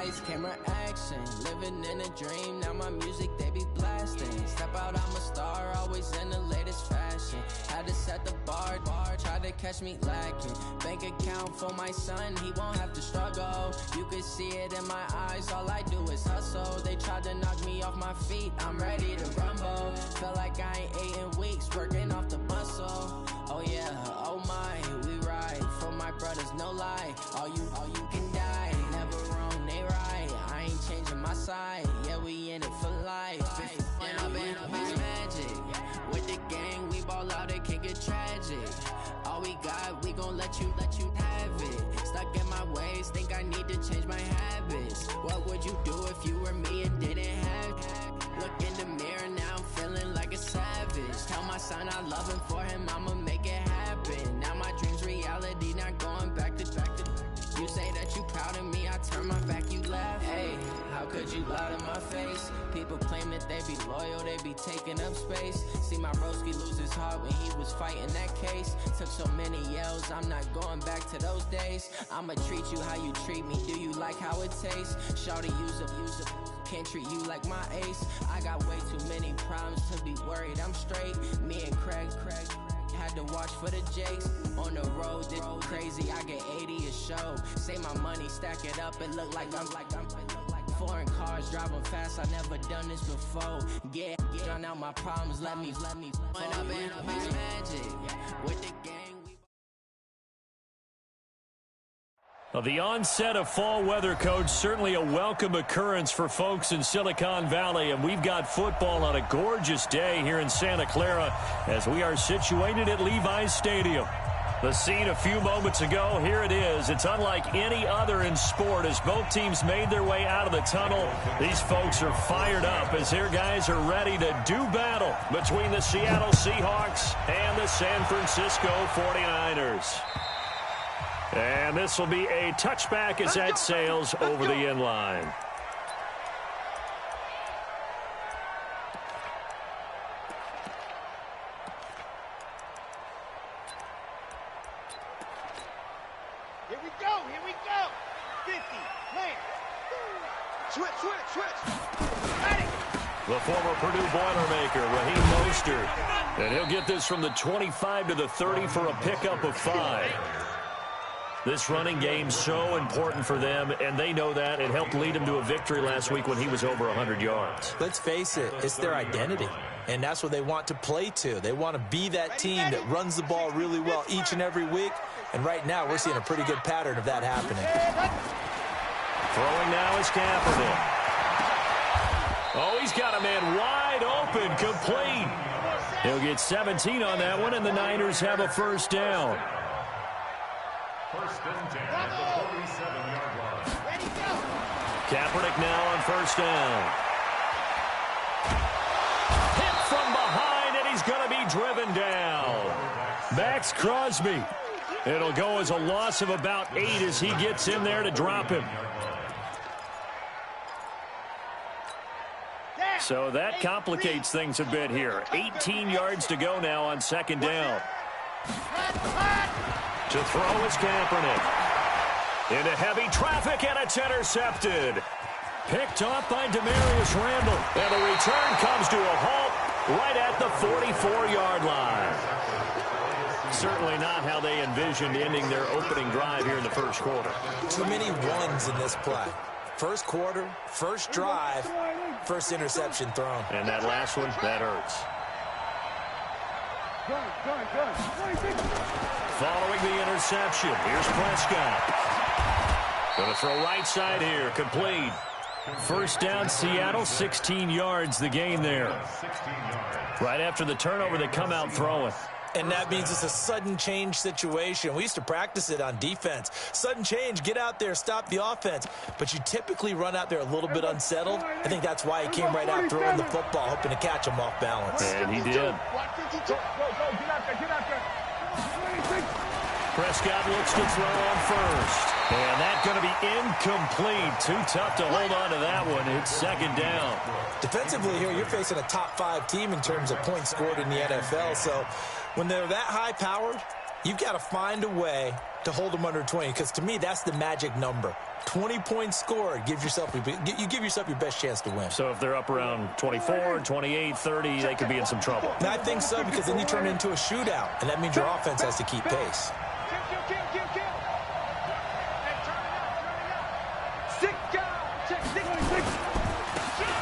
lights, camera action. Living in a dream, now my music they be blasting. Step out, I'm a star, always in the latest fashion. Had to set the bar, try to catch me lacking. Bank account for my son, he won't have to struggle. You can see it in my eyes, all I do is hustle. They tried to knock me off my feet, I'm ready to rumble. Feel like I ain't ate in weeks, working off the muscle. Oh yeah, oh my, we ride for my brothers, no lie. All you can die, never wrong, they right. I ain't changing my side, yeah, we in it for life. And I've been magic. With the gang, we ball out, it can get tragic. All we got, we gon' let you have it. Stuck in my ways, think I need to change my habits. What would you do if you were me and didn't have it? Look in the mirror, now I'm feeling like a savage. Tell my son I love him, for him I'ma make it happen. Now my dream's reality, not going back to. You say that you proud of me, I turn my back, you laugh. Hey, how could you lie to my face? People claim that they be loyal, they be taking up space. See my broski lose his heart when he was fighting that case. Took so many yells, I'm not going back to those days. I'ma treat you how you treat me, do you like how it tastes? Shawty, use up, can't treat you like my ace. I got way too many problems to be worried, I'm straight. Me and Craig had to watch for the Jakes. On the road, this crazy, I get 80 a show. Say my money, stack it up, it look like I'm foreign cars, driving fast, I never done this before. Get drown out my problems, let me when I've been magic with the gang. Well, the onset of fall weather, Coach, certainly a welcome occurrence for folks in Silicon Valley, and we've got football on a gorgeous day here in Santa Clara as we are situated at Levi's Stadium. The scene a few moments ago, here it is. It's unlike any other in sport as both teams made their way out of the tunnel. These folks are fired up as their guys are ready to do battle between the Seattle Seahawks and the San Francisco 49ers. And this will be a touchback as that sails over the end line. Here we go. 50, man. Switch. Got it. The former Purdue Boilermaker, Raheem Mostert. And he'll get this from the 25 to the 30 for a pickup of 5. This running game so important for them, and they know that. It helped lead them to a victory last week when he was over 100 yards. Let's face it, it's their identity, and that's what they want to play to. They want to be that team that runs the ball really well each and every week, and right now we're seeing a pretty good pattern of that happening. Throwing now is Kaepernick. Oh, he's got a man wide open, complete. He'll get 17 on that one, and the Niners have a first down. First and 10 at the 47-yard line. Ready, go. Kaepernick now on first down. Hit from behind, and he's going to be driven down. Max Crosby. It'll go as a loss of about 8 as he gets in there to drop him. So that complicates things a bit here. 18 yards to go now on second down. To throw is Kaepernick. Into heavy traffic, and it's intercepted. Picked off by Demarius Randall. And the return comes to a halt right at the 44-yard line. Certainly not how they envisioned ending their opening drive here in the first quarter. Too many ones in this play. First quarter, first drive, first interception thrown. And that last one, that hurts. Following the interception, here's Prescott. Going to throw right side here, complete. First down, Seattle, 16 yards the gain there. Right after the turnover, they come out throwing. And that means it's a sudden change situation. We used to practice it on defense. Sudden change, get out there, stop the offense. But you typically run out there a little bit unsettled. I think that's why he came right out throwing the football, hoping to catch him off balance. And he did. Prescott looks to throw on first. And that's going to be incomplete. Too tough to hold on to that one. It's second down. Defensively here, you're facing a top 5 team in terms of points scored in the NFL. So when they're that high-powered, you've got to find a way to hold them under 20, because to me, that's the magic number. 20 points scored, you give yourself your best chance to win. So if they're up around 24, 28, 30, they could be in some trouble. And I think so, because then you turn it into a shootout, and that means your offense has to keep pace.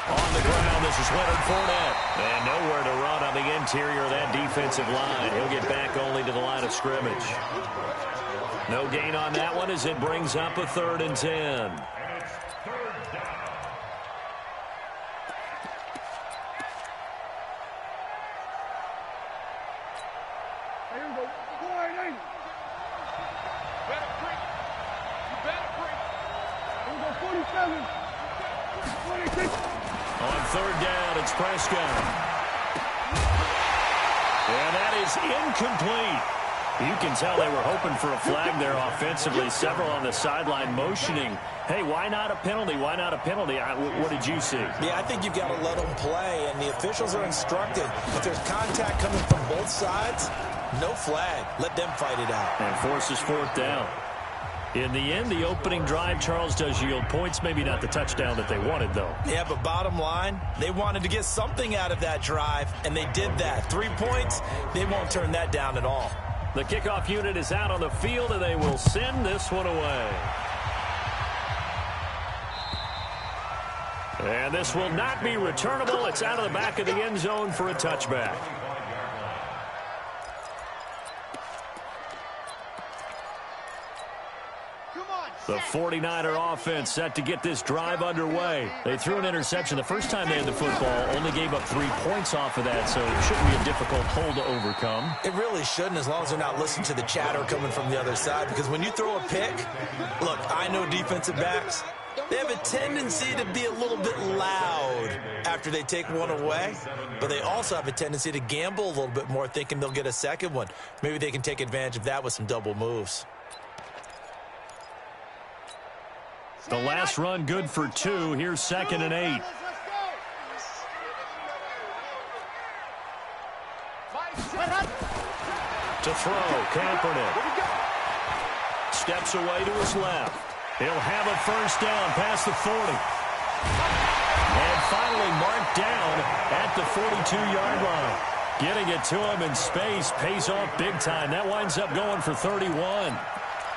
On the ground, this is Leonard Fournette. And nowhere to run on the interior of that defensive line. He'll get back only to the line of scrimmage. No gain on that one as it brings up a 3rd and 10. And it's 3rd down. Here we go. Go ahead, better break. You better break. Here we go, 47. 26. On 3rd down, it's Prescott. And that is incomplete. You can tell they were hoping for a flag there offensively. Several on the sideline motioning, hey, why not a penalty? Why not a penalty? What did you see? Yeah, I think you've got to let them play, and the officials are instructed. If there's contact coming from both sides, no flag. Let them fight it out. And forces 4th down. In the end, the opening drive, Charles, does yield points. Maybe not the touchdown that they wanted, though. Yeah, but bottom line, they wanted to get something out of that drive, and they did that. 3 points, they won't turn that down at all. The kickoff unit is out on the field, and they will send this one away. And this will not be returnable. It's out of the back of the end zone for a touchback. The 49er offense set to get this drive underway. They threw an interception the first time they had the football, only gave up 3 points off of that, so it shouldn't be a difficult hole to overcome. It really shouldn't, as long as they're not listening to the chatter coming from the other side, because when you throw a pick, look, I know defensive backs, they have a tendency to be a little bit loud after they take one away, but they also have a tendency to gamble a little bit more, thinking they'll get a second one. Maybe they can take advantage of that with some double moves. The last run good for 2. Here's 2nd and 8. To throw, Kaepernick. Steps away to his left. He'll have a 1st down past the 40. And finally marked down at the 42-yard line. Getting it to him in space pays off big time. That winds up going for 31.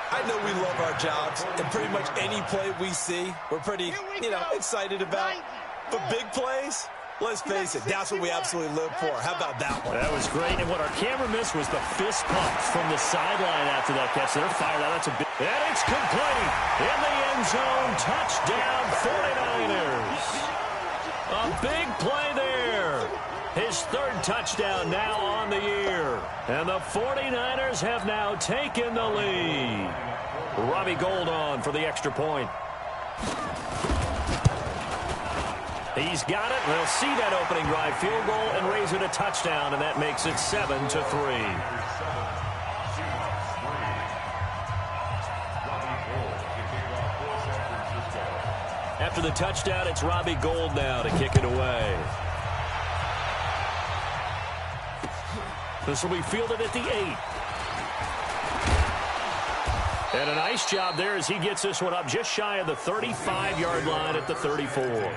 I know we love our jobs, and pretty much any play we see, we're pretty, excited about. But big plays, let's face it, that's what we absolutely live for. How about that one? That was great, and what our camera missed was the fist pump from the sideline after that catch. They're fired out. That's a big... And it's complete in the end zone. Touchdown, 49ers. A big play there. His 3rd touchdown now on the year. And the 49ers have now taken the lead. Robbie Gould on for the extra point. He's got it. They'll see that opening drive field goal and raise it a touchdown, and that makes it 7-3. After the touchdown, it's Robbie Gould now to kick it away. This will be fielded at the 8. And a nice job there as he gets this one up just shy of the 35-yard line at the 34. At their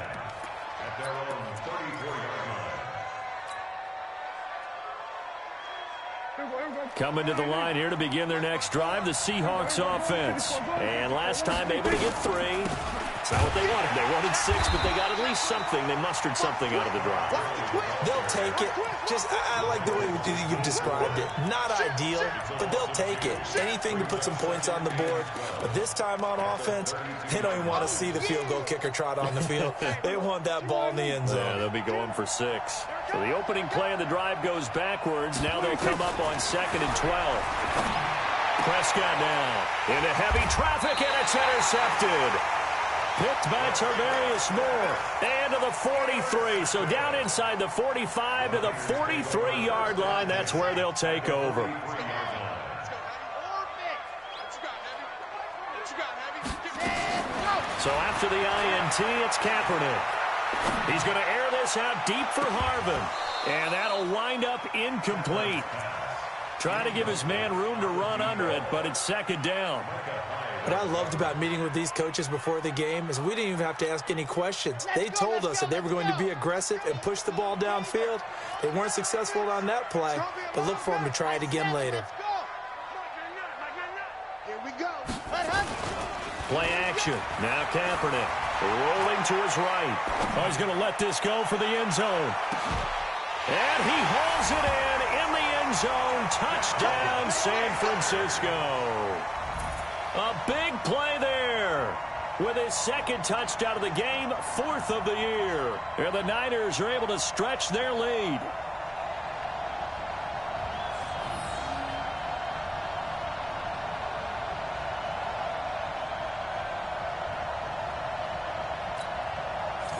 own 34-yard line. Coming to the line here to begin their next drive, the Seahawks offense. And last time able to get 3. It's not what they wanted. They wanted 6, but they got at least something. They mustered something out of the drive. They'll take it. I like the way you've described it. Not ideal, but they'll take it. Anything to put some points on the board. But this time on offense, they don't even want to see the field goal kicker trot on the field. They want that ball in the end zone. Yeah, they'll be going for 6. So the opening play of the drive goes backwards. Now they'll come up on 2nd and 12. Prescott now into heavy traffic, and it's intercepted. Picked by Tarvarius Moore. And to the 43. So down inside the 45 to the 43-yard line. That's where they'll take over. So after the INT, it's Kaepernick. He's going to air this out deep for Harvin. And that'll wind up incomplete. Trying to give his man room to run under it, but it's second down. What I loved about meeting with these coaches before the game is we didn't even have to ask any questions. They told us that they were going to be aggressive and push the ball downfield. They weren't successful on that play, but look for them to try it again later. Here we go. Play action. Now Kaepernick rolling to his right. Oh, he's going to let this go for the end zone. And he hauls it in the end zone. Touchdown, San Francisco. A big play there. With his second touchdown of the game, 4th of the year. And the Niners are able to stretch their lead.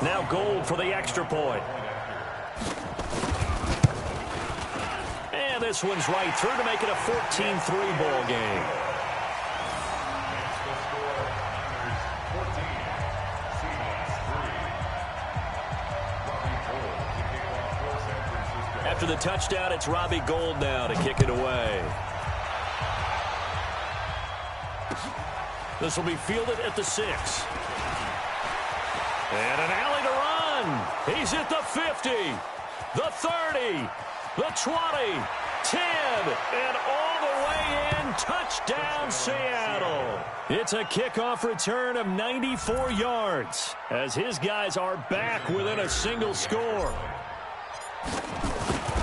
Now Gold for the extra point. And this one's right through to make it a 14-3 ball game. After the touchdown, it's Robbie Gould now to kick it away. This will be fielded at the 6. And an alley to run. He's at the 50, the 30, the 20, 10, and all the way in. Touchdown, Seattle. It's a kickoff return of 94 yards as his guys are back within a single score.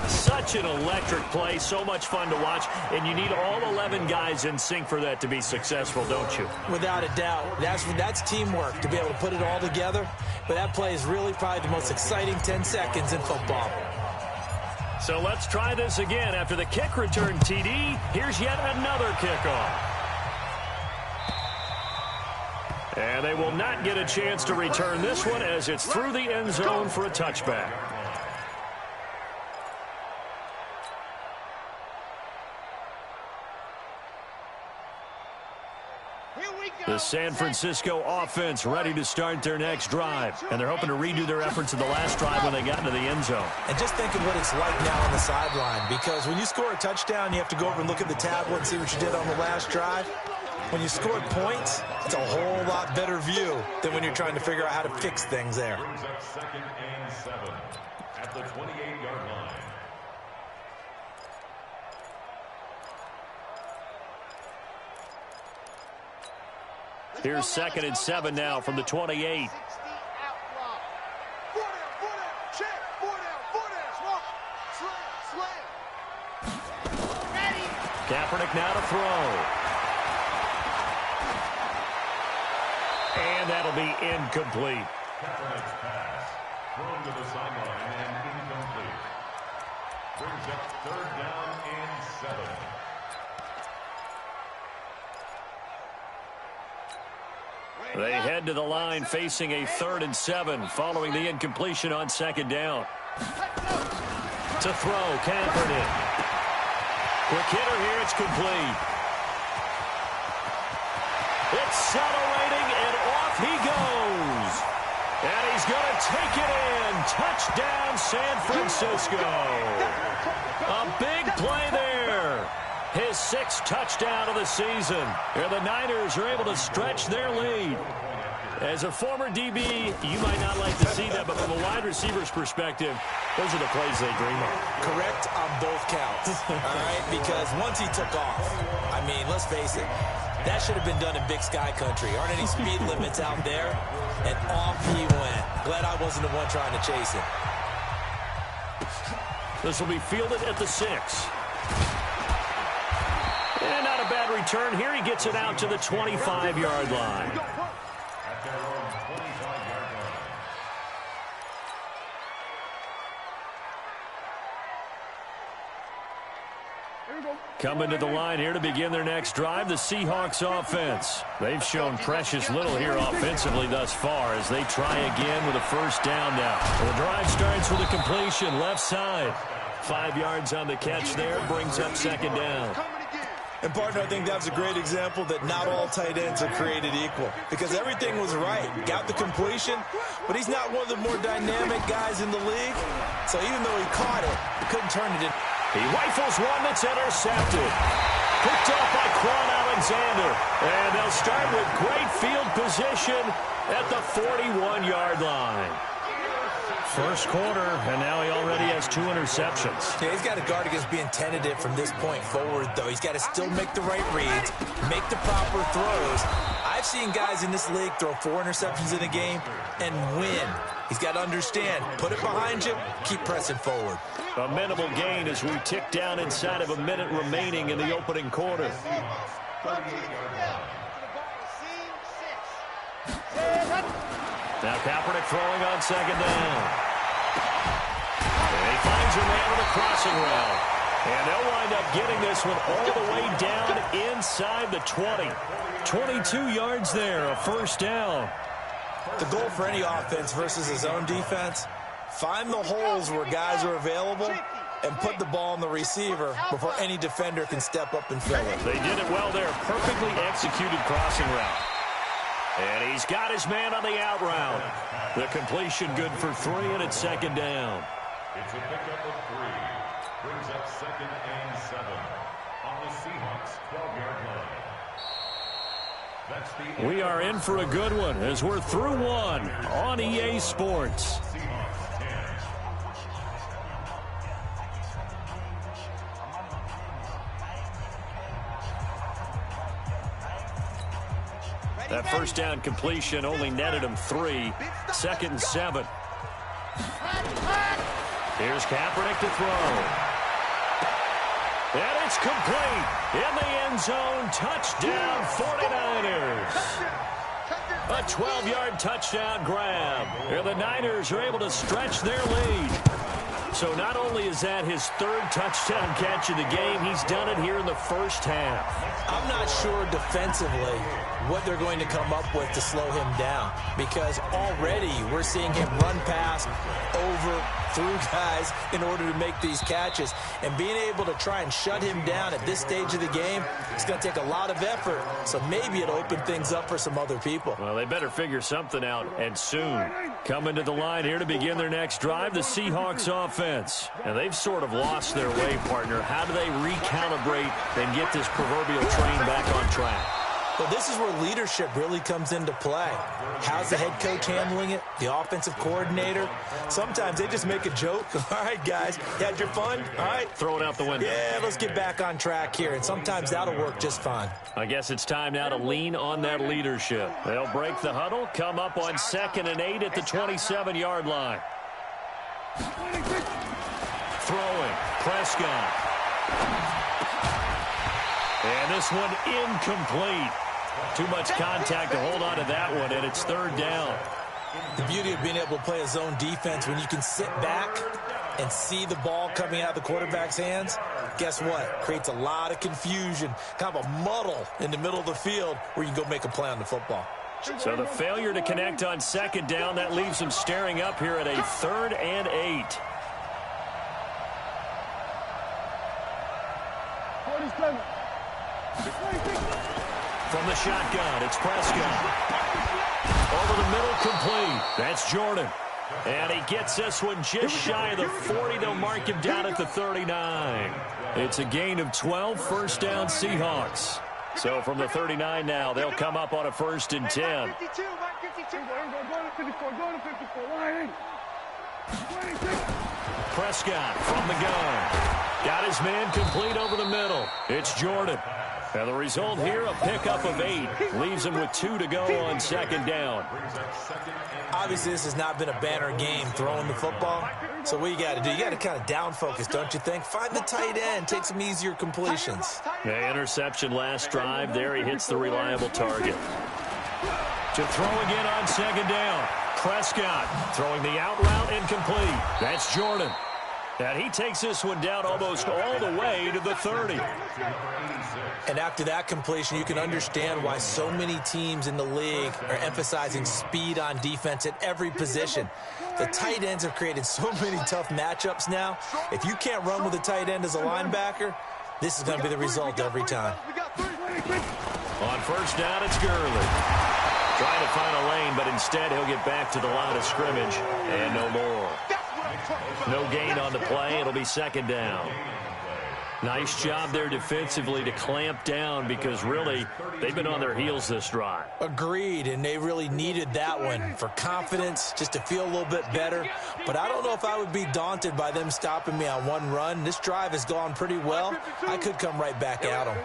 Such an electric play, so much fun to watch, and you need all 11 guys in sync for that to be successful, don't you? Without a doubt. That's teamwork to be able to put it all together. But that play is really probably the most exciting 10 seconds in football. So let's try this again. After the kick return TD, here's yet another kickoff. And they will not get a chance to return this one as it's through the end zone for a touchback. The San Francisco offense ready to start their next drive. And they're hoping to redo their efforts in the last drive when they got into the end zone. And just think of what it's like now on the sideline. Because when you score a touchdown, you have to go over and look at the tablet and see what you did on the last drive. When you scored points, it's a whole lot better view than when you're trying to figure out how to fix things there. Brings up 2nd and 7 at the 28-yard line. Here's 2nd and 7 now from the 28. Kaepernick now to throw. And that'll be incomplete. Kaepernick's pass thrown to the sideline and incomplete. Brings up 3rd down and 7. They head to the line facing a 3rd and 7 following the incompletion on 2nd down. To throw, Kaepernick. Quick hitter here, it's complete. Accelerating, and off he goes. And he's going to take it in. Touchdown, San Francisco. A big play there. His 6th touchdown of the season. And the Niners are able to stretch their lead. As a former DB, you might not like to see that, but from a wide receiver's perspective, those are the plays they dream of. Correct on both counts, all right? Because once he took off, I mean, let's face it, that should have been done in Big Sky Country. Aren't any speed limits out there? And off he went. Glad I wasn't the one trying to chase him. This will be fielded at the 6. And not a bad return here. He gets it out to the 25-yard line. At their own 25-yard line. Coming to the line here to begin their next drive, the Seahawks offense. They've shown precious little here offensively thus far as they try again with a 1st down now. The drive starts with a completion left side. 5 yards on the catch there, brings up 2nd down. And, partner, I think that's a great example that not all tight ends are created equal. Because everything was right. Got the completion, but he's not one of the more dynamic guys in the league. So even though he caught it, he couldn't turn it in. He rifles one that's intercepted. Picked off by Quan Alexander. And they'll start with great field position at the 41-yard line. First quarter, and now he already has 2 interceptions. Yeah, he's got to guard against being tentative from this point forward, though. He's got to still make the right reads, make the proper throws. I've seen guys in this league throw 4 interceptions in a game and win. He's got to understand, put it behind you, keep pressing forward. A minimal gain as we tick down inside of a minute remaining in the opening quarter. Now Kaepernick throwing on second down. And he finds a man with a crossing route. And they'll wind up getting this one all the way down inside the 20. 22 yards there, a first down. The goal for any offense versus his own defense, find the holes where guys are available and put the ball on the receiver before any defender can step up and fill it. They did it well there. Perfectly executed crossing route. And he's got his man on the out route. The completion good for 3, and it's second down. It's a pickup of 3. Brings up 2nd and 7 on the Seahawks 12-yard line. That's the We are in for a good one as we're through 1 on EA Sports. Seahawks 10. That first down completion only netted him 3. 2nd and 7. Here's Kaepernick to throw. And it's complete. In the end zone. Touchdown 49ers. A 12-yard touchdown grab. And the Niners are able to stretch their lead. So not only is that his 3rd touchdown catch of the game, he's done it here in the first half. I'm not sure defensively what they're going to come up with to slow him down, because already we're seeing him run past, over, through guys in order to make these catches. And being able to try and shut him down at this stage of the game, it's going to take a lot of effort. So maybe it'll open things up for some other people. Well, they better figure something out, and soon. Coming to the line here to begin their next drive, the Seahawks offense. And they've sort of lost their way, partner. How do they recalibrate and get this proverbial train back on track? Well, this is where leadership really comes into play. How's the head coach handling it? The offensive coordinator? Sometimes they just make a joke. All right, guys, you had your fun? All right. Throw it out the window. Yeah, let's get back on track here. And sometimes that'll work just fine. I guess it's time now to lean on that leadership. They'll break the huddle, come up on 2nd and 8 at the 27-yard line. Throwing, Prescott. And this one incomplete. Too much contact to hold on to that one, and it's 3rd down. The beauty of being able to play a zone defense, when you can sit back and see the ball coming out of the quarterback's hands, guess what? Creates a lot of confusion, kind of a muddle in the middle of the field where you can go make a play on the football. So the failure to connect on 2nd down, that leaves them staring up here at a 3rd and 8. 47. From the shotgun, it's Prescott. Over the middle, complete. That's Jordan. And he gets this one just shy of the 40. They'll mark him down at the 39. It's a gain of 12, first down Seahawks. So from the 39 now, they'll come up on a 1st and 10. Prescott from the gun. Got his man complete over the middle. It's Jordan. And the result here, a pickup of 8. Leaves him with 2 to go on 2nd down. Obviously, this has not been a banner game throwing the football. So what you got to do, you got to kind of down focus, don't you think? Find the tight end, take some easier completions. Yeah, interception last drive. There he hits the reliable target. To throw again on 2nd down. Prescott throwing the out route incomplete. That's Jordan. And he takes this one down almost all the way to the 30. And after that completion, you can understand why so many teams in the league are emphasizing speed on defense at every position. The tight ends have created so many tough matchups now. If you can't run with a tight end as a linebacker, this is going to be the result every time. On 1st down, it's Gurley. Trying to find a lane, but instead he'll get back to the line of scrimmage. And no more. No gain on the play. It'll be 2nd down. Nice job there defensively to clamp down because really they've been on their heels this drive. Agreed, and they really needed that one for confidence, just to feel a little bit better. But I don't know if I would be daunted by them stopping me on one run. This drive has gone pretty well. I could come right back at them.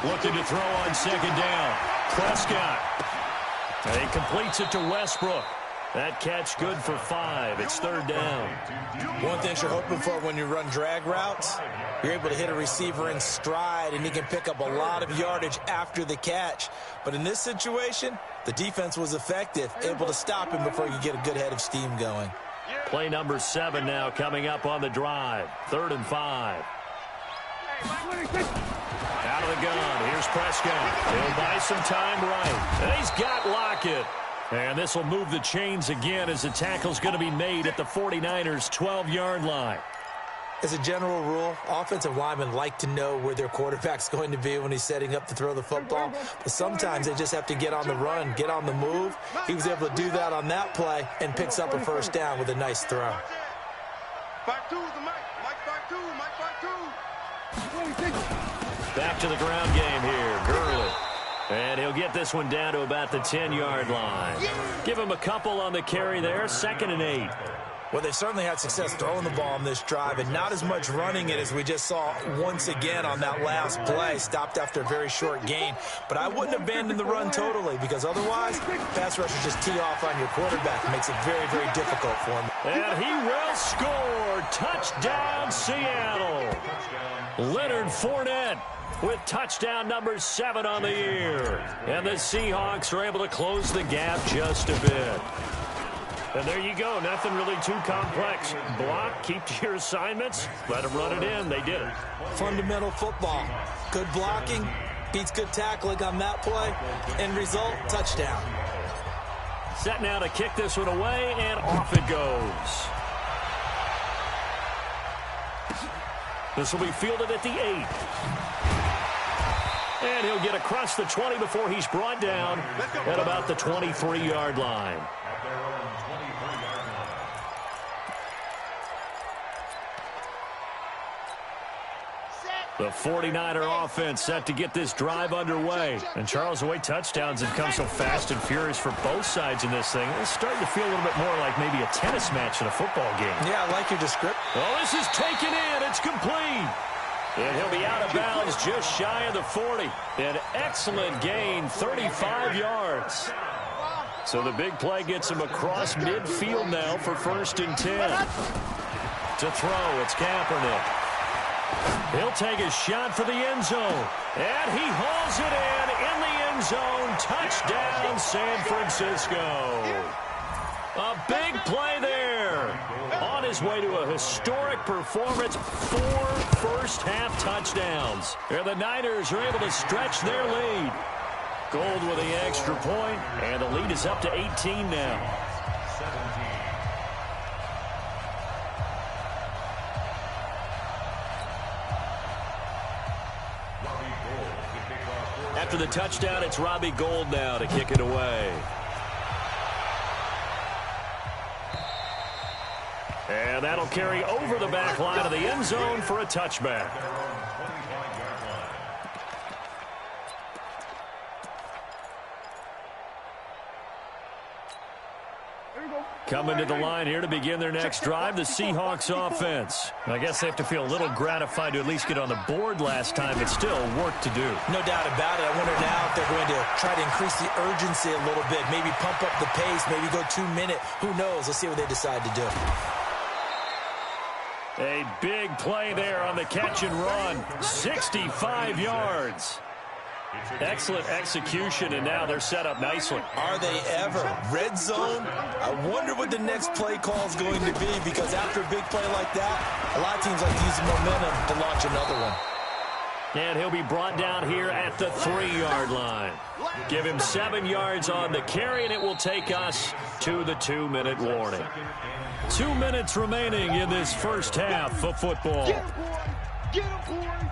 Looking to throw on second down. Prescott. And he completes it to Westbrook. That catch good for 5. It's third down. One thing you're hoping for when you run drag routes, you're able to hit a receiver in stride, and he can pick up a lot of yardage after the catch. But in this situation, the defense was effective, able to stop him before you get a good head of steam going. Play number 7 now coming up on the drive. 3rd and 5. Out of the gun. Here's Prescott. He'll buy some time right. And he's got Lockett. And this will move the chains again as the tackle's going to be made at the 49ers' 12-yard line. As a general rule, offensive linemen like to know where their quarterback's going to be when he's setting up to throw the football. But sometimes they just have to get on the run, get on the move. He was able to do that on that play and picks up a first down with a nice throw. 5-2 is the Mike. Mike 5-2. Mike 5-2. Back to the ground game here. Gurley. And he'll get this one down to about the 10-yard line. Give him a couple on the carry there. 2nd and 8. Well, they've certainly had success throwing the ball on this drive, and not as much running it as we just saw once again on that last play. Stopped after a very short gain. But I wouldn't abandon the run totally, because otherwise, pass rushers just tee off on your quarterback. It makes it very, very difficult for him. And he will score. Touchdown, Seattle. Leonard Fournette with touchdown number 7 on the year. And the Seahawks are able to close the gap just a bit. And there you go. Nothing really too complex. Block, keep to your assignments, let them run it in. They did it. Fundamental football. Good blocking, beats good tackling on that play. End result, touchdown. Set now to kick this one away, and off it goes. This will be fielded at the 8. And he'll get across the 20 before he's brought down at about the 23-yard line. The 49er offense set to get this drive underway. And Charles, the way touchdowns have come so fast and furious for both sides in this thing, it's starting to feel a little bit more like maybe a tennis match in a football game. Yeah, I like your description. Well, this is taken in. It's complete. And he'll be out of bounds just shy of the 40. An excellent gain, 35 yards. So the big play gets him across midfield now for 1st and 10. To throw, it's Kaepernick. He'll take a shot for the end zone. And he hauls it in the end zone. Touchdown, San Francisco. A big play there. On his way to a historic performance, 4 first-half touchdowns. And the Niners are able to stretch their lead. Gold with the extra point, and the lead is up to 18 now. After the touchdown, it's Robbie Gould now to kick it away. And that'll carry over the back line of the end zone for a touchback. Coming to the line here to begin their next drive, the Seahawks offense. I guess they have to feel a little gratified to at least get on the board last time, but still work to do. No doubt about it. I wonder now if they're going to try to increase the urgency a little bit, maybe pump up the pace, maybe go 2-minute. Who knows? Let's see what they decide to do. A big play there on the catch and run. 65 yards. Excellent execution, and now they're set up nicely. Are they ever? Red zone? I wonder what the next play call is going to be, because after a big play like that, a lot of teams like to use the momentum to launch another one. And he'll be brought down here at the 3-yard line. Give him 7 yards on the carry, and it will take us to the 2-minute warning. 2 minutes remaining in this first half of football. Get him, boy.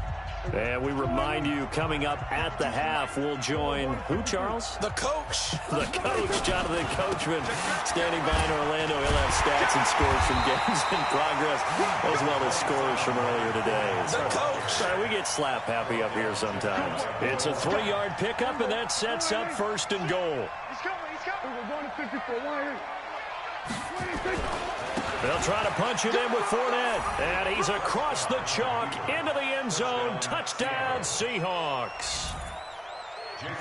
And we remind you, coming up at the half, we'll join who, Charles? The coach. The coach, Jonathan Coachman, standing by in Orlando. He'll have stats and scores from games in progress, as well as scores from earlier today. The coach. We get slap happy up here sometimes. It's a 3-yard pickup, and that sets up first and goal. He's coming. We're going to 54. They'll try to punch it in with Fournette. And he's across the chalk into the end zone. Touchdown, Seahawks.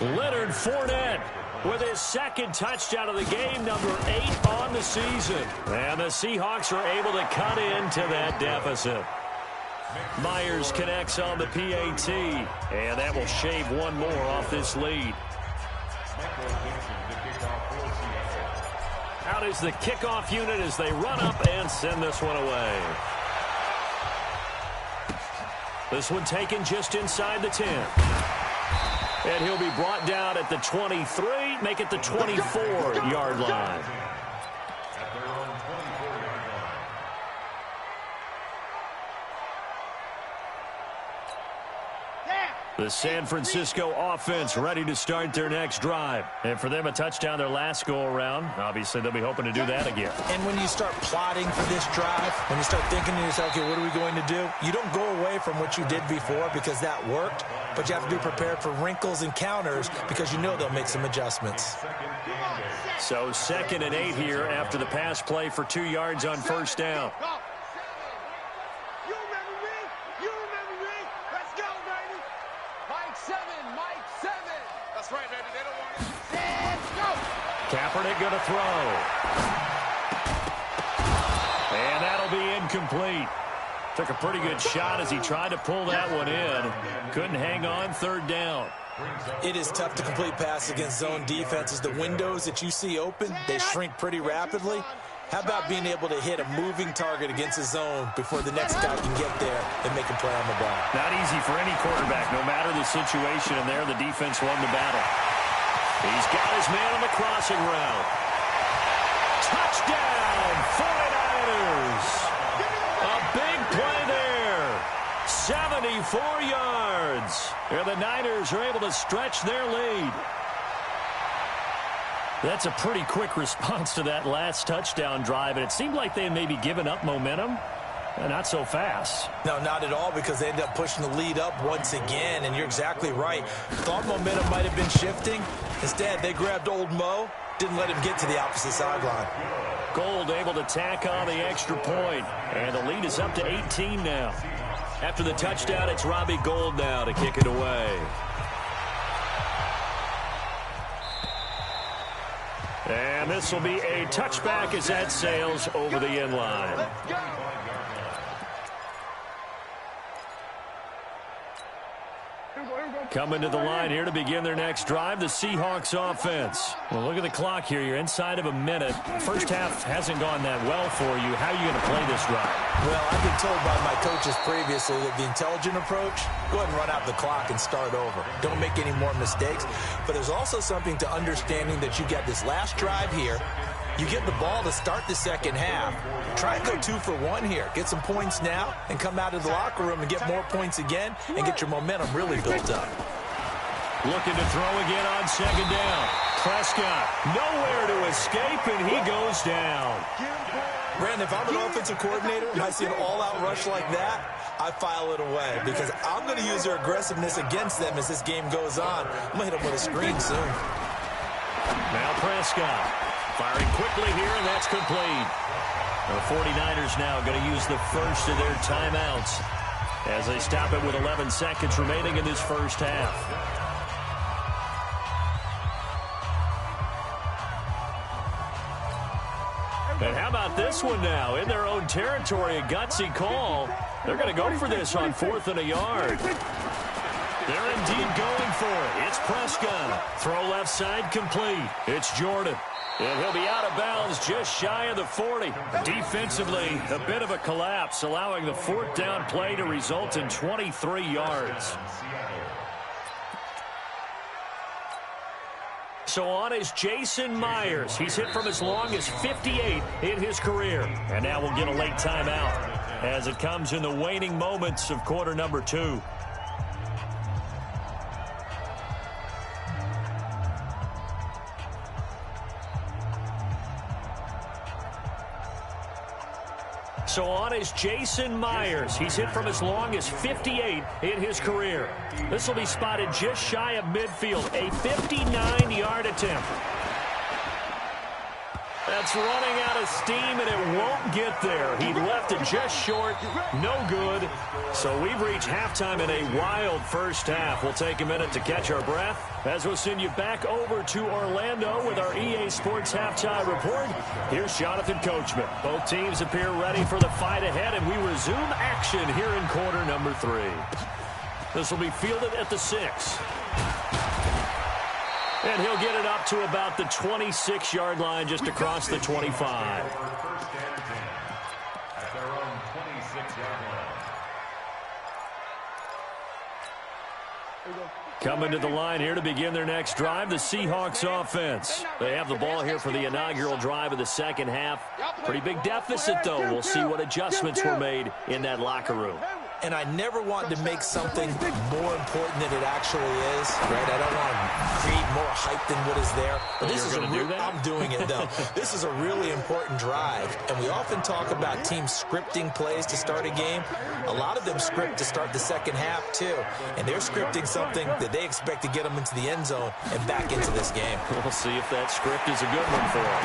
Leonard Fournette with his second touchdown of the game, number 8 on the season. And the Seahawks are able to cut into that deficit. Myers connects on the PAT, and that will shave one more off this lead. Out is the kickoff unit as they run up and send this one away. This one taken just inside the 10. And he'll be brought down at the 23, make it the 24-yard line. The San Francisco offense ready to start their next drive. And for them, a touchdown their last go-around. Obviously, they'll be hoping to do that again. And when you start plotting for this drive, when you start thinking to yourself, okay, what are we going to do? You don't go away from what you did before because that worked, but you have to be prepared for wrinkles and counters because you know they'll make some adjustments. So 2nd and 8 here after the pass play for 2 yards on first down. That's right, baby. They don't want it. Let's go. Kaepernick going to throw. And that'll be incomplete. Took a pretty good shot as he tried to pull that one in. Couldn't hang on, 3rd down. It is tough to complete passes against zone defenses. The windows that you see open, they shrink pretty rapidly. How about being able to hit a moving target against a zone before the next guy can get there and make a play on the ball? Not easy for any quarterback, no matter the situation, and there the defense won the battle. He's got his man on the crossing route. Touchdown, 49ers! A big play there. 74 yards. And the Niners are able to stretch their lead. That's a pretty quick response to that last touchdown drive, and it seemed like they had maybe given up momentum. Not so fast. No, not at all, because they ended up pushing the lead up once again, and you're exactly right. Thought momentum might have been shifting. Instead, they grabbed old Mo, didn't let him get to the opposite sideline. Gold able to tack on the extra point, and the lead is up to 18 now. After the touchdown, it's Robbie Gould now to kick it away. And this will be a touchback as that sails over the end line. Coming to the line here to begin their next drive, the Seahawks offense. Well, look at the clock here. You're inside of a minute. First half hasn't gone that well for you. How are you going to play this drive? Well, I've been told by my coaches previously that the intelligent approach, go ahead and run out the clock and start over. Don't make any more mistakes. But there's also something to understanding that you get this last drive here. You get the ball to start the second half. Try and go 2 for 1 here. Get some points now and come out of the locker room and get more points again and get your momentum really built up. Looking to throw again on second down. Prescott nowhere to escape, and he goes down. Brandon, if I'm an offensive coordinator and I see an all-out rush like that, I file it away because I'm going to use their aggressiveness against them as this game goes on. I'm going to hit them with a screen soon. Now Prescott firing quickly here, and that's complete. The 49ers now going to use the first of their timeouts as they stop it with 11 seconds remaining in this first half. And how about this one now? In their own territory, a gutsy call. They're going to go for this on 4th and a yard. They're indeed going for it. It's Prescott. Throw left side complete. It's Jordan. And he'll be out of bounds just shy of the 40. Defensively, a bit of a collapse, allowing the 4th down play to result in 23 yards. So on is Jason Myers. He's hit from as long as 58 in his career. And now we'll get a late timeout as it comes in the waning moments of quarter number 2. So on is Jason Myers. He's hit from as long as 58 in his career. This will be spotted just shy of midfield. A 59-yard attempt. That's running out of steam, and it won't get there. He left it just short. No good. So we've reached halftime in a wild first half. We'll take a minute to catch our breath as we'll send you back over to Orlando with our EA Sports Halftime Report. Here's Jonathan Coachman. Both teams appear ready for the fight ahead, and we resume action here in quarter number 3. This will be fielded at the 6. And he'll get it up to about the 26-yard line, just across the 25. First and 10 at their own 26-yard line. Coming to the line here to begin their next drive, the Seahawks offense. They have the ball here for the inaugural drive of the second half. Pretty big deficit, though. We'll see what adjustments were made in that locker room. And I never want to make something more important than it actually is, right? I don't want to create more hype than what is there. But this is I'm doing it, though. This is a really important drive. And we often talk about teams scripting plays to start a game. A lot of them script to start the second half, too. And they're scripting something that they expect to get them into the end zone and back into this game. We'll see if that script is a good one for them.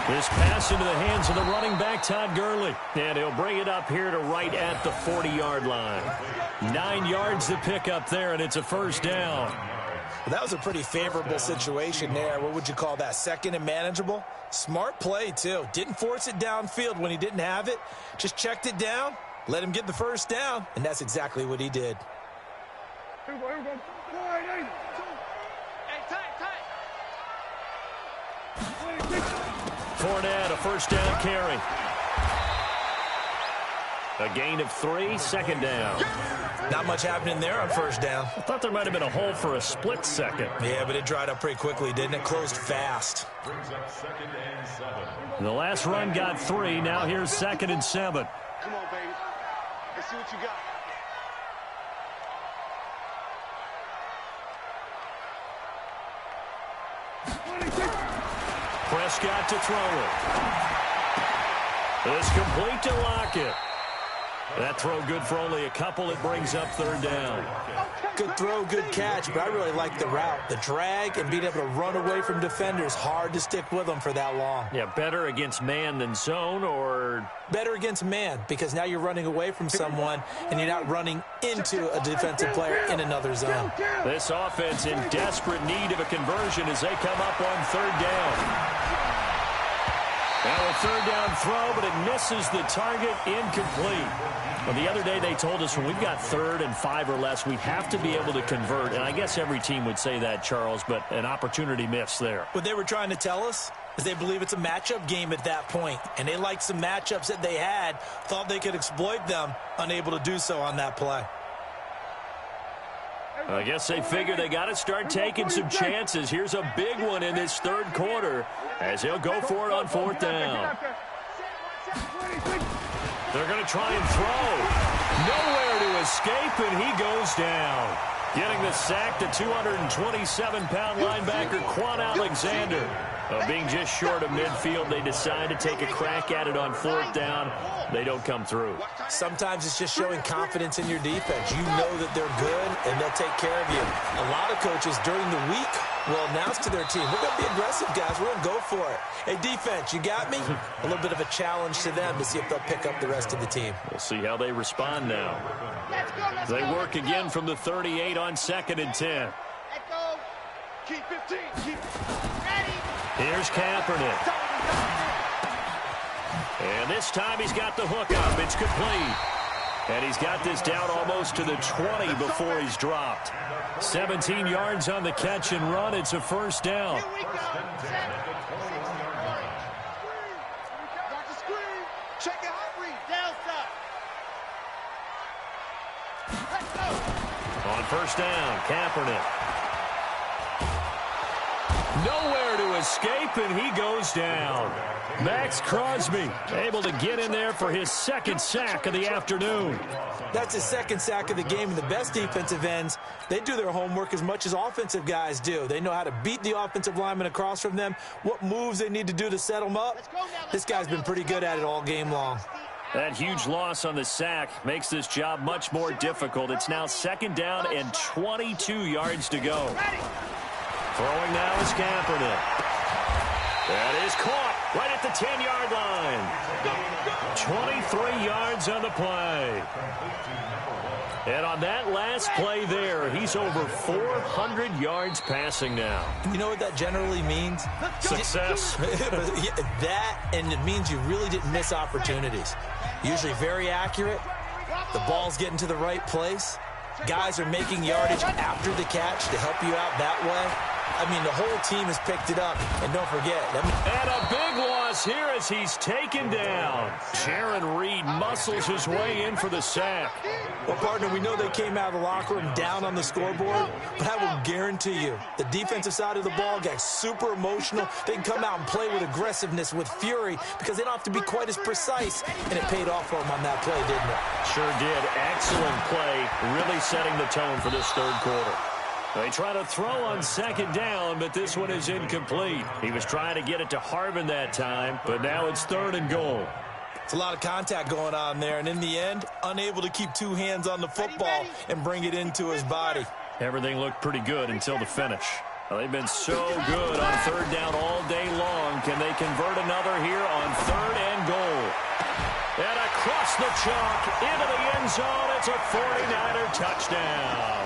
This pass into the hands of the running back, Todd Gurley. And he'll bring it up here to right at the 40-yard line. 9 yards to pick up there, and it's a first down. Well, that was a pretty favorable situation there. What would you call that? Second and manageable? Smart play, too. Didn't force it downfield when he didn't have it. Just checked it down, let him get the first down, and that's exactly what he did. Here we go. Hey, tight. Fournette, a first down carry. A gain of 3, second down. Not much happening there on first down. I thought there might have been a hole for a split second. Yeah, but it dried up pretty quickly, didn't it? Closed fast. Brings up 2nd and 7. The last run got 3. Now here's 2nd and 7. Come on, baby. Let's see what you got. Prescott to throw it. It's complete to Lockett. That throw good for only a couple. It brings up 3rd down. Good throw, good catch, but I really like the route. The drag and being able to run away from defenders. Hard to stick with them for that long. Yeah, better against man than zone, or? Better against man, because now you're running away from someone and you're not running into a defensive player in another zone. This offense in desperate need of a conversion as they come up on 3rd down. Now a 3rd down throw, but it misses the target, incomplete. Well, the other day they told us when we've got 3rd and 5 or less, we have to be able to convert. And I guess every team would say that, Charles, but an opportunity missed there. What they were trying to tell us is they believe it's a matchup game at that point. And they liked some matchups that they had, thought they could exploit them, unable to do so on that play. I guess they figure they got to start taking some chances. Here's a big one in this 3rd quarter as he'll go for it on 4th down. They're going to try and throw. Nowhere to escape, and he goes down. Getting the sack, the 227-pound linebacker, Quan Alexander. Being just short of midfield, they decide to take a crack at it on 4th down. They don't come through. Sometimes it's just showing confidence in your defense. You know that they're good, and they'll take care of you. A lot of coaches during the week will announce to their team, we're going to be aggressive, guys. We're going to go for it. Hey, defense, you got me? A little bit of a challenge to them to see if they'll pick up the rest of the team. We'll see how they respond now. They work again from the 38 on 2nd and 10. Let's go. Keep 15. Keep ready. Here's Kaepernick. And this time he's got the hook up. It's complete. And he's got this down almost to the 20 before he's dropped. 17 yards on the catch and run. It's a first down. Here we go. Watch the screen. Check it out. Read. Delta. Let's go. On first down, Kaepernick. Nowhere to escape, and he goes down. Max Crosby able to get in there for his 2nd sack of the afternoon. That's his 2nd sack of the game, and the best defensive ends, they do their homework as much as offensive guys do. They know how to beat the offensive lineman across from them, what moves they need to do to set them up. This guy's been pretty good at it all game long. That huge loss on the sack makes this job much more difficult. It's now 2nd down and 22 yards to go. Throwing now is Kaepernick. That is caught right at the 10-yard line. 23 yards on the play. And on that last play there, he's over 400 yards passing now. You know what that generally means? Success. That, and it means you really didn't miss opportunities. Usually very accurate. The ball's getting to the right place. Guys are making yardage after the catch to help you out that way. I mean, the whole team has picked it up. And don't forget. And a big loss here as he's taken down. Jaron Reed muscles his way in for the sack. Well, partner, we know they came out of the locker room down on the scoreboard, but I will guarantee you the defensive side of the ball got super emotional. They can come out and play with aggressiveness, with fury, because they don't have to be quite as precise, and it paid off for them on that play, didn't it? Sure did. Excellent play, really setting the tone for this 3rd quarter. They try to throw on 2nd down, but this one is incomplete. He was trying to get it to Harvin that time, but now it's 3rd and goal. It's a lot of contact going on there, and in the end, unable to keep 2 hands on the football and bring it into his body. Everything looked pretty good until the finish. Well, they've been so good on 3rd down all day long. Can they convert another here on 3rd and goal? And across the chalk into the end zone, it's a 49er touchdown.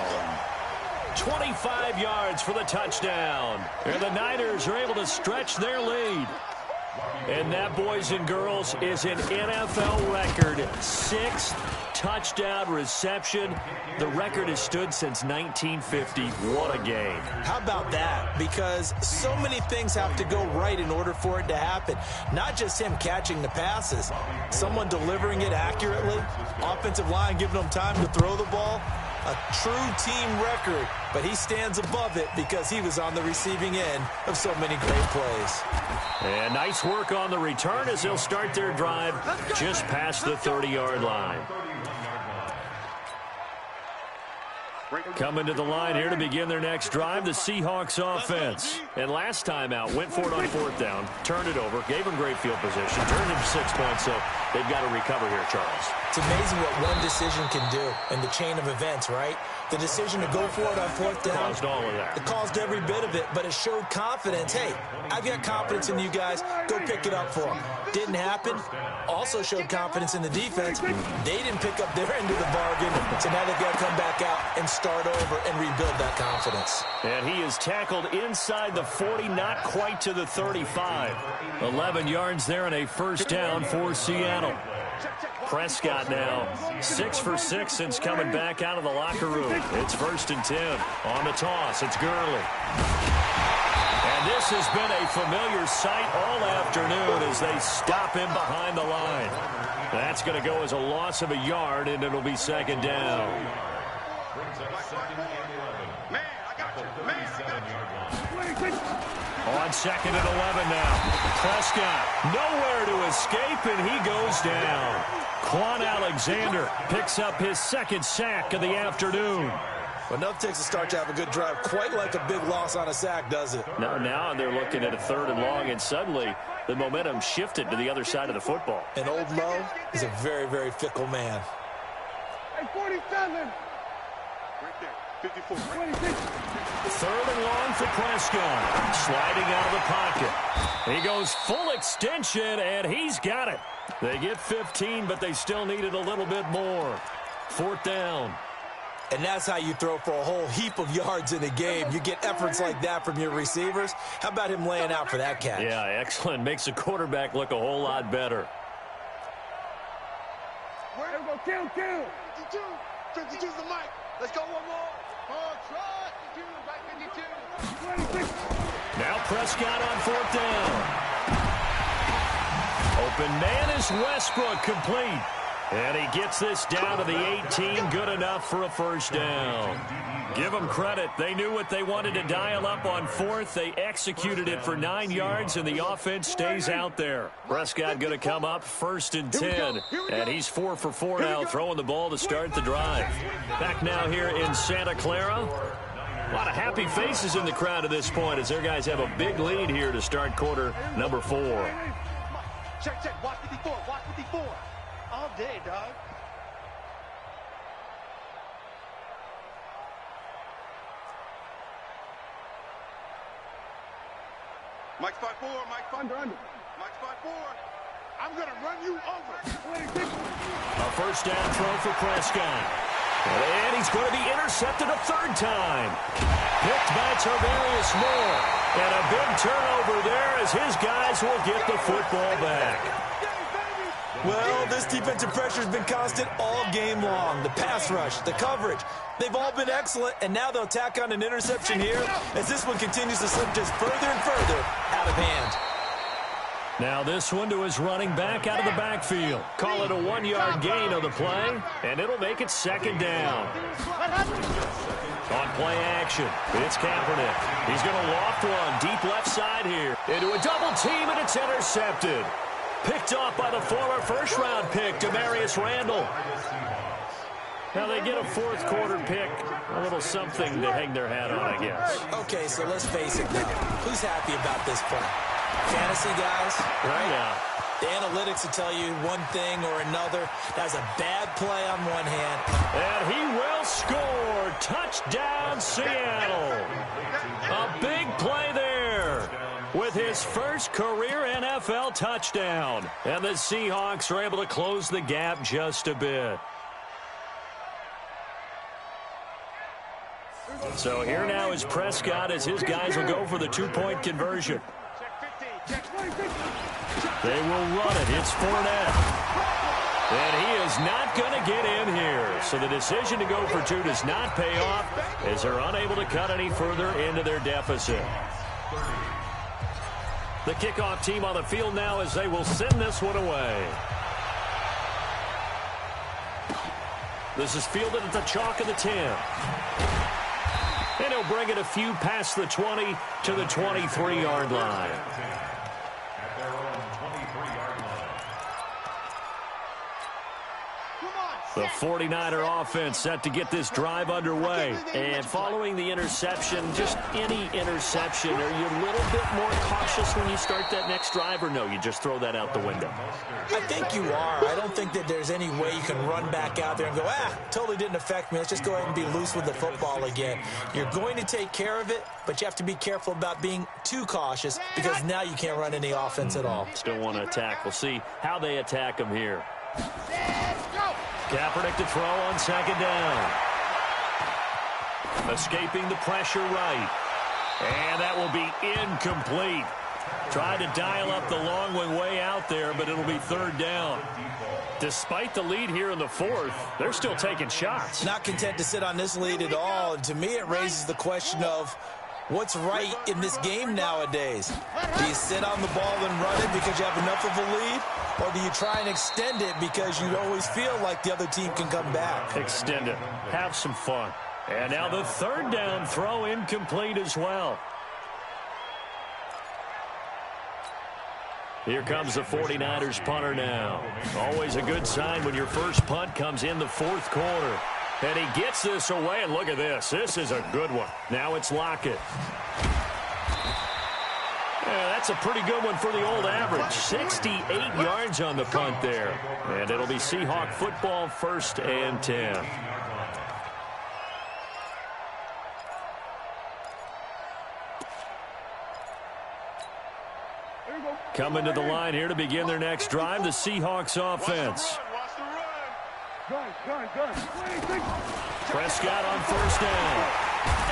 25 yards for the touchdown. And the Niners are able to stretch their lead. And that, boys and girls, is an NFL record. 6th touchdown reception. The record has stood since 1950. What a game. How about that? Because so many things have to go right in order for it to happen. Not just him catching the passes. Someone delivering it accurately. Offensive line giving them time to throw the ball. A true team record, but he stands above it because he was on the receiving end of so many great plays. And nice work on the return as they'll start their drive just past the 30-yard line. Coming to the line here to begin their next drive, the Seahawks offense. And last time out, went for it on 4th down, turned it over, gave them great field position, turned it 6 points, so they've got to recover here, Charles. It's amazing what one decision can do in the chain of events, right? The decision to go for it on 4th down. Caused all of that. It caused every bit of it, but it showed confidence. Hey, I've got confidence in you guys. Go pick it up for them. Didn't happen. Also showed confidence in the defense. They didn't pick up their end of the bargain, so now they've got to come back out and start over and rebuild that confidence. And he is tackled inside the 40, not quite to the 35. 11 yards there and a 1st down for Seattle. Prescott now 6 for 6 since coming back out of the locker room. It's 1st and 10. On the toss, it's Gurley. And this has been a familiar sight all afternoon as they stop him behind the line. That's going to go as a loss of a yard, and it'll be 2nd down. On 2nd and 11 now. Prescott nowhere to escape, and he goes down. Quan Alexander picks up his 2nd sack of the afternoon. Well, enough takes a start to have a good drive. Quite like a big loss on a sack, does it? No, now they're looking at a 3rd and long, and suddenly the momentum shifted to the other side of the football. And Old Mo is a very, very fickle man. Hey, 47. Right there. 54. 26. 3rd and long for Prescott. Sliding out of the pocket. He goes full extension, and he's got it. They get 15, but they still needed a little bit more. 4th down. And that's how you throw for a whole heap of yards in a game. You get efforts like that from your receivers. How about him laying out for that catch? Yeah, excellent. Makes the quarterback look a whole lot better. Where we go? Kill. 52. 52's the mic. Let's go one more. Oh, try. 52, right 52. 26. Now Prescott on 4th down. Open man is Westbrook, complete. And he gets this down to the 18, good enough for a 1st down. Give them credit. They knew what they wanted to dial up on 4th. They executed it for 9 yards, and the offense stays out there. Prescott going to come up 1st and 10, and he's 4 for 4 now, throwing the ball to start the drive. Back now here in Santa Clara. A lot of happy faces in the crowd at this point as their guys have a big lead here to start quarter number 4. Check. Watch 54. Watch 54. all day, dog. Mike spot 4, Mike spot under. Mike spot 4. I'm going to run you over. A first down throw for Prescott. And he's going to be intercepted a third time. Picked by Tarvarius Moore. And a big turnover there as his guys will get the football back. Well, this defensive pressure has been constant all game long. The pass rush, the coverage, they've all been excellent, and now they'll tack on an interception here as this one continues to slip just further and further out of hand. Now this one to his running back out of the backfield. Call it a 1-yard gain on the play, and it'll make it second down. On play action, it's Kaepernick. He's going to loft one deep left side here. Into a double team, and it's intercepted. Picked off by the former first-round pick, Demarius Randall. Now they get a fourth quarter pick. A little something to hang their hat on, I guess. Okay, so let's face it now. Who's happy about this play? Fantasy guys, right? Yeah. The analytics will tell you one thing or another. That's a bad play on one hand. And he will score. Touchdown, Seattle. A big play there with his first career NFL touchdown. And the Seahawks are able to close the gap just a bit. So here now is Prescott as his guys will go for the two-point conversion. They will run it. It's Fournette. And he is not going to get in here. So the decision to go for two does not pay off as they're unable to cut any further into their deficit. The kickoff team on the field now as they will send this one away. This is fielded at the chalk of the 10. And he'll bring it a few past the 20 to the 23-yard line. At their own 23-yard line. The 49er offense set to get this drive underway. And following the interception, just any interception, are you a little bit more cautious when you start that next drive, or no, you just throw that out the window? I think you are. I don't think that there's any way you can run back out there and go, totally didn't affect me. Let's just go ahead and be loose with the football again. You're going to take care of it, but you have to be careful about being too cautious because now you can't run any offense at all. Still want to attack. We'll see how they attack him here. Kaepernick to throw on second down. Escaping the pressure right. And that will be incomplete. Tried to dial up the long one way out there, but it'll be third down. Despite the lead here in the fourth, they're still taking shots. Not content to sit on this lead at all. And to me, it raises the question of what's right in this game nowadays. Do you sit on the ball and run it because you have enough of a lead? Or do you try and extend it because you always feel like the other team can come back? Extend it. Have some fun. And now the third down throw incomplete as well. Here comes the 49ers punter now. Always a good sign when your first punt comes in the fourth quarter. And he gets this away, and look at this. This is a good one. Now it's Lockett. Yeah, that's a pretty good one for the old average. 68 yards on the punt there. And it'll be Seahawk football, 1st and 10. Coming to the line here to begin their next drive, the Seahawks offense. Prescott on first down.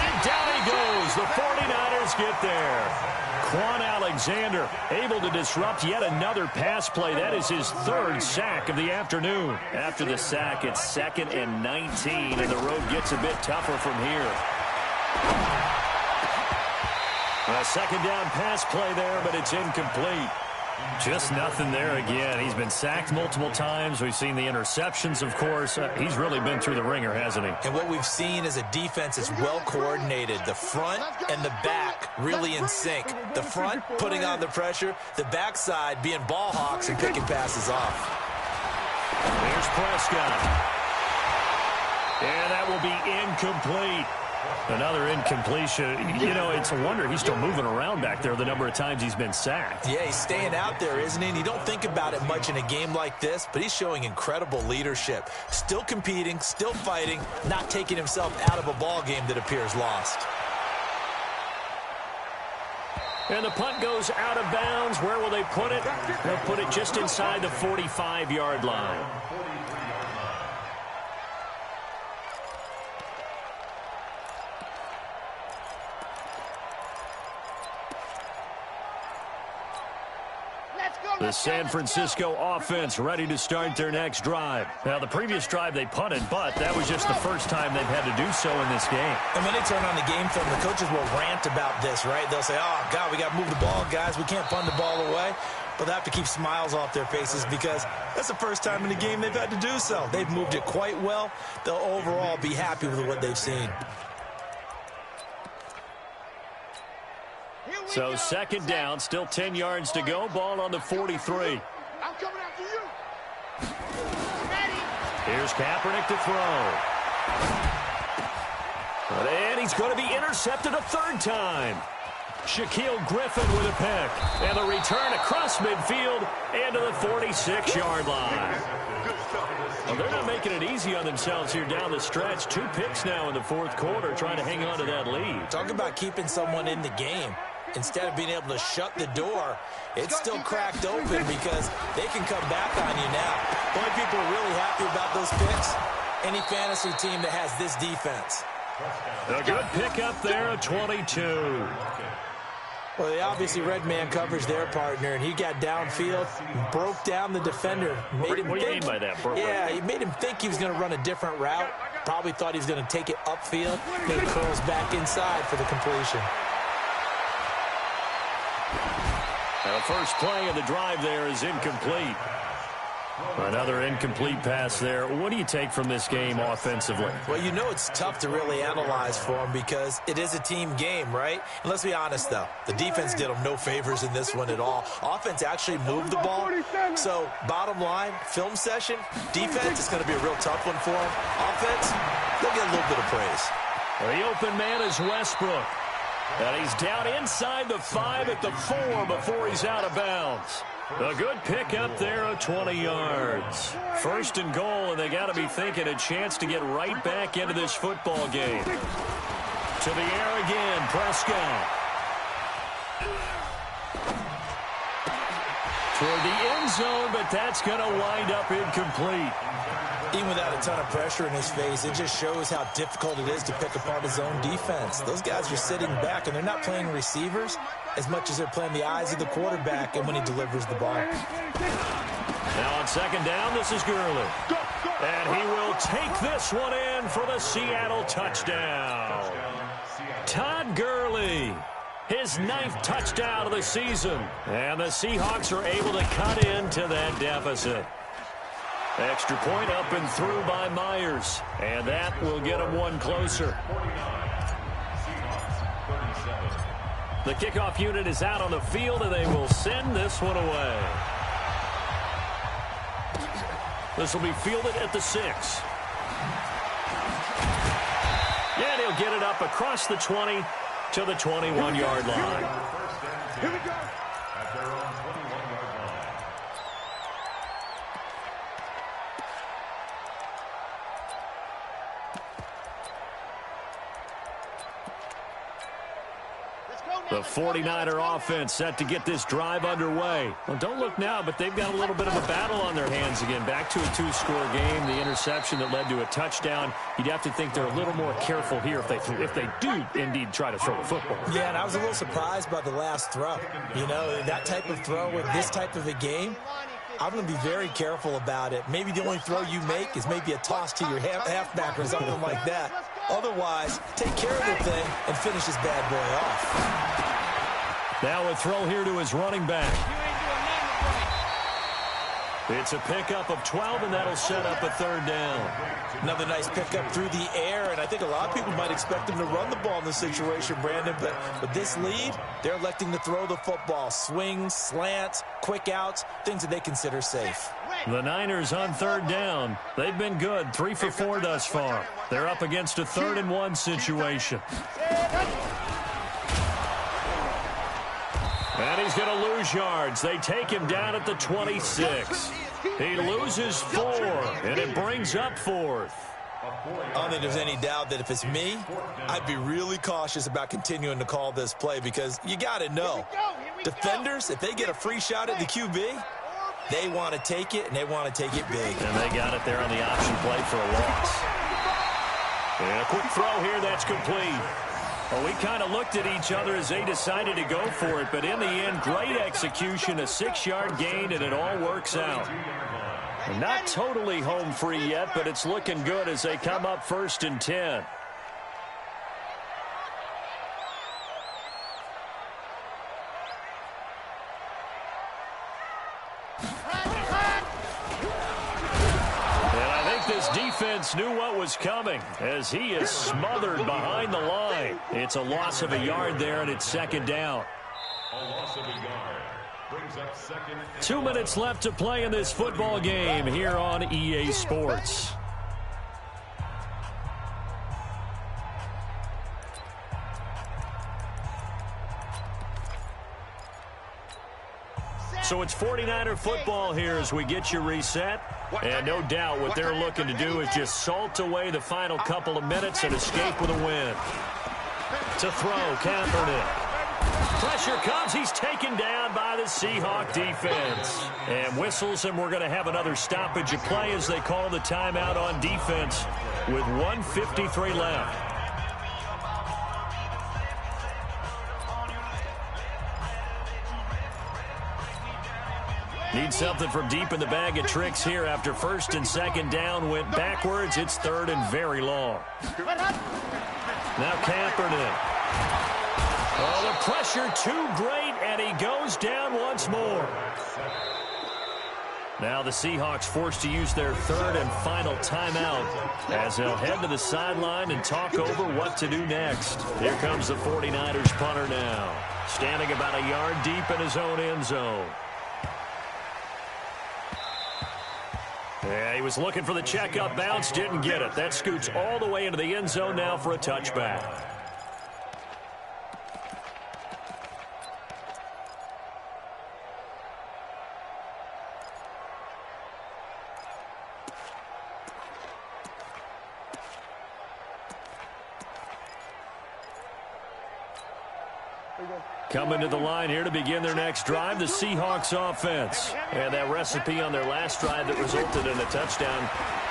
And down he goes. The 49ers get there. Quan Alexander able to disrupt yet another pass play. That is his third sack of the afternoon. After the sack, it's 2nd and 19, and the road gets a bit tougher from here. A second down pass play there, but it's incomplete. Just nothing there again. He's been sacked multiple times. We've seen the interceptions, of course. He's really been through the ringer, hasn't he? And what we've seen is a defense is well coordinated. The front and the back really in sync. The front putting on the pressure. The backside being ball hawks and picking passes off. There's Prescott. And that will be incomplete. Another incompletion. You know, it's a wonder he's still moving around back there the number of times he's been sacked. Yeah, he's staying out there, isn't he? And you don't think about it much in a game like this, but he's showing incredible leadership. Still competing, still fighting, not taking himself out of a ball game that appears lost. And the punt goes out of bounds. Where will they put it? They'll put it just inside the 45-yard line. The San Francisco offense ready to start their next drive. Now, the previous drive they punted, but that was just the first time they've had to do so in this game. And when they turn on the game film, the coaches will rant about this, right? They'll say, oh, God, we got to move the ball, guys. We can't punt the ball away. But they have to keep smiles off their faces because that's the first time in the game they've had to do so. They've moved it quite well. They'll overall be happy with what they've seen. So second down, still 10 yards to go. Ball on the 43. I'm coming after you. Here's Kaepernick to throw. And he's going to be intercepted a third time. Shaquille Griffin with a pick. And the return across midfield and to the 46-yard line. Well, they're not making it easy on themselves here down the stretch. 2 picks now in the fourth quarter trying to hang on to that lead. Talk about keeping someone in the game. Instead of being able to shut the door, it's still cracked open because they can come back on you now. The only people are really happy about those picks, any fantasy team that has this defense. A good pickup there at 22. Well, they obviously read man coverage their partner, and he got downfield, broke down the defender. What do you mean by that, bro? Yeah, he made him think he was going to run a different route. Probably thought he was going to take it upfield. Then he curls back inside for the completion. The first play of the drive there is incomplete. Another incomplete pass there. What do you take from this game offensively? Well, you know it's tough to really analyze for them because it is a team game, right? And let's be honest, though. The defense did them no favors in this one at all. Offense actually moved the ball. So, bottom line, film session, defense is going to be a real tough one for them. Offense, they'll get a little bit of praise. The open man is Westbrook. And he's down inside the 5 at the 4 before he's out of bounds. A good pickup there at 20 yards. First and goal, and they got to be thinking a chance to get right back into this football game. To the air again, Prescott. Toward the end zone, but that's going to wind up incomplete. Even without a ton of pressure in his face, it just shows how difficult it is to pick apart his own defense. Those guys are sitting back, and they're not playing receivers as much as they're playing the eyes of the quarterback and when he delivers the ball. Now on second down, this is Gurley. And he will take this one in for the Seattle touchdown. Todd Gurley, his 9th touchdown of the season. And the Seahawks are able to cut into that deficit. Extra point up and through by Myers. And that will get him one closer. The kickoff unit is out on the field, and they will send this one away. This will be fielded at the 6. And he'll get it up across the 20 to the 21-yard line. Here we go. At their own 21-yard line. The 49er offense set to get this drive underway. Well, don't look now, but they've got a little bit of a battle on their hands again. Back to a 2-score game, the interception that led to a touchdown. You'd have to think they're a little more careful here if they do indeed try to throw the football. Yeah, and I was a little surprised by the last throw. You know, that type of throw with this type of a game, I'm going to be very careful about it. Maybe the only throw you make is maybe a toss to your halfback or something like that. Otherwise, take care of the thing and finish this bad boy off. Now a throw here to his running back. It's a pickup of 12, and that'll set up a third down. Another nice pickup through the air, and I think a lot of people might expect him to run the ball in this situation, Brandon, but with this lead, they're electing to throw the football. Swings, slants, quick outs, things that they consider safe. The Niners on third down. They've been good, 3 for 4 thus far. They're up against a 3rd and 1 situation. And he's going to lose yards. They take him down at the 26. He loses 4, and it brings up 4th. I don't think there's any doubt that if it's me, I'd be really cautious about continuing to call this play because you got to know, defenders, if they get a free shot at the QB, they want to take it, and they want to take it big. And they got it there on the option play for a loss. And a quick throw here, that's complete. Well, we kind of looked at each other as they decided to go for it, but in the end, great execution, a 6-yard gain, and it all works out. Not totally home free yet, but it's looking good as they come up 1st and 10. This defense knew what was coming as he is smothered behind the line. It's a loss of a yard there, and it's 2nd down. A loss of a yard brings up 2nd. 2 minutes left to play in this football game here on EA Sports. So it's 49er football here as we get you reset. And no doubt what they're looking to do is just salt away the final couple of minutes and escape with a win. To throw, Kaepernick. Pressure comes. He's taken down by the Seahawk defense. And whistles, and we're going to have another stoppage of play as they call the timeout on defense with 1:53 left. Need something from deep in the bag of tricks here after 1st and 2nd down went backwards. It's 3rd and very long. Now Kaepernick. Oh, the pressure too great, and he goes down once more. Now the Seahawks forced to use their 3rd and final timeout as they'll head to the sideline and talk over what to do next. Here comes the 49ers punter now, standing about a yard deep in his own end zone. Yeah, he was looking for the checkup bounce, didn't get it. That scoots all the way into the end zone now for a touchback. Coming to the line here to begin their next drive, the Seahawks offense. And that recipe on their last drive that resulted in a touchdown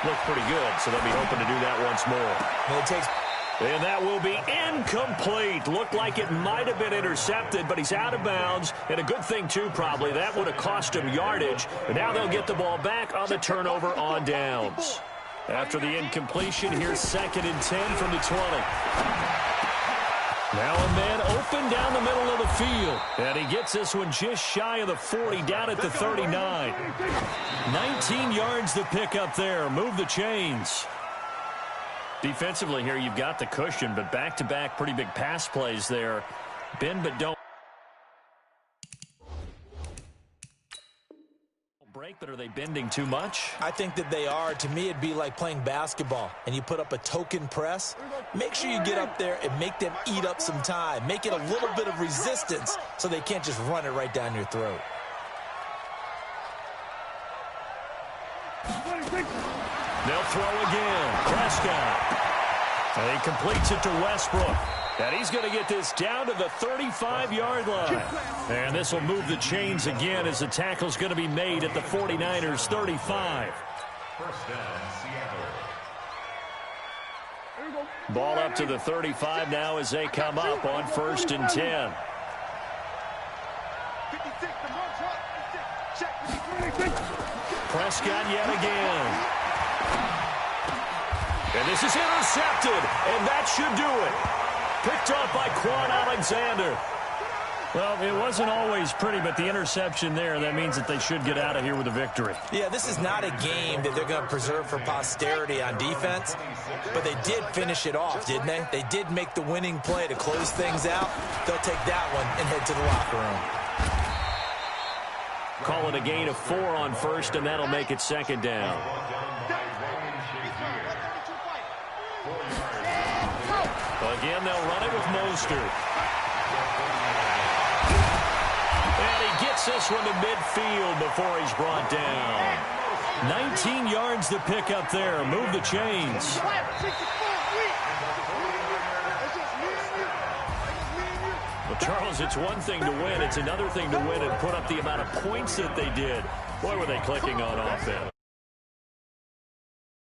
looked pretty good, so they'll be hoping to do that once more. And that will be incomplete. Looked like it might have been intercepted, but he's out of bounds. And a good thing, too, probably. That would have cost him yardage. But now they'll get the ball back on the turnover on downs. After the incompletion, here's 2nd and 10 from the 20. Now a man open down the middle of the field. And he gets this one just shy of the 40, down at the 39. 19 yards to pick up there. Move the chains. Defensively here, you've got the cushion, but back-to-back pretty big pass plays there. Bend but don't break, but are they bending too much? I think that they are. To me, it'd be like playing basketball, and you put up a token press. Make sure you get up there and make them eat up some time. Make it a little bit of resistance so they can't just run it right down your throat. They'll throw again. Prescott. And he completes it to Westbrook. And he's going to get this down to the 35-yard line. And this will move the chains again as the tackle's going to be made at the 49ers' 35. First down, Seattle. Ball up to the 35 now as they come up on 1st and 10. Prescott yet again. And this is intercepted, and that should do it. Picked up by Quan Alexander. Well, it wasn't always pretty, but the interception there, that means that they should get out of here with a victory. Yeah, this is not a game that they're going to preserve for posterity on defense, but they did finish it off, didn't they? They did make the winning play to close things out. They'll take that one and head to the locker room. call it a gain of 4 on first, and that'll make it second down. Again, they'll run it with Mostert. And he gets this one to midfield before he's brought down. 19 yards to pick up there. Move the chains. Well, Charles, it's one thing to win. It's another thing to win and put up the amount of points that they did. Boy, were they clicking on offense.